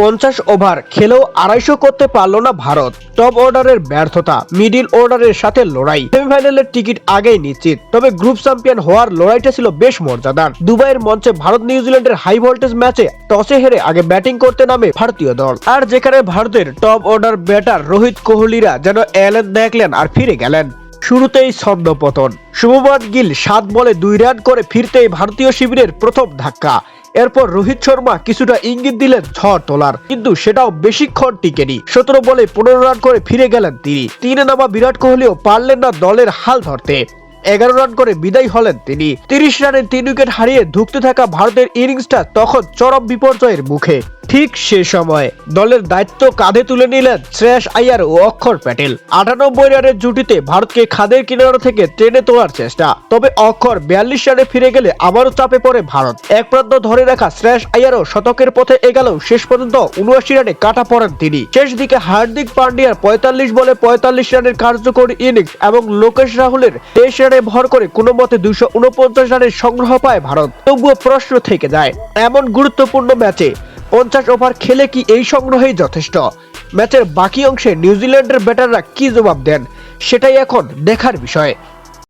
50 over খেলেও 250 করতে পারল না ভারত। টপ অর্ডারের ব্যর্থতা, মিডিল অর্ডারের সাথে লড়াই। সেমিফাইনালের টিকিট আগেই নিশ্চিত, তবে গ্রুপ চ্যাম্পিয়ন হওয়ার লড়াইটা ছিল বেশ মর্যাদার। দুবাইয়ের মঞ্চে ভারত নিউজিল্যান্ডের হাই ভোল্টেজ ম্যাচে টসে হেরে আগে ব্যাটিং করতে নামে ভারতীয় দল। আর যেখানে ভারতের টপ অর্ডার ব্যাটার রোহিত কোহলিরা যেন এলেন দেখলেন আর ফিরে গেলেন। শুরুতেই ছন্দপতন, শুভমান গিল 7 বলে 2 রান করে ফিরতেই ভারতীয় শিবিরের প্রথম ধাক্কা। এরপর রোহিত শর্মা কিছুটা ইঙ্গিত দিলেন ঝড় তোলার, কিন্তু সেটাও বেশিক্ষণ টিকেনি। 17 বলে 15 রান করে ফিরে গেলেন তিনি। 3-এ নামা বিরাট কোহলিও পারলেন না দলের হাল ধরতে। 11 রান করে বিদায় হলেন তিনি। 30 রানে 3 উইকেট হারিয়ে ধুঁকতে থাকা ভারতের ইনিংসটা তখন চরম বিপর্যয়ের মুখে। ঠিক সে সময় দলের দায়িত্ব কাঁধে তুলে নিলেন শ্রেয়াস আইয়ার ও অক্ষর প্যাটেল। 98 রানের জুটিতে ভারতকে খাদের কিনারা থেকে টেনে তোলার চেষ্টা, তবে অক্ষর 42 রানে ফিরে গেলে আবারও চাপে পড়ে ভারত। এক প্রান্ত ধরে রাখা শ্রেয়াস আইয়ারও শতকের পথে এগেলেও শেষ পর্যন্ত 79 রানে কাটা পড়েন তিনি। শেষ দিকে হার্দিক পান্ডিয়ার 45 বলে 45 রানের কার্যকরী ইনিংস এবং লোকেশ রাহুলের 23 রানে ভর করে কোনো মতে 249 রানের সংগ্রহ পায় ভারত। তবুও প্রশ্ন থেকে যায়, এমন গুরুত্বপূর্ণ ম্যাচে 50 ওভার খেলে কি এই সংগ্রহেই যথেষ্ট? ম্যাচের বাকি অংশে নিউজিল্যান্ডের ব্যাটাররা কি জবাব দেন, সেটাই এখন দেখার বিষয়।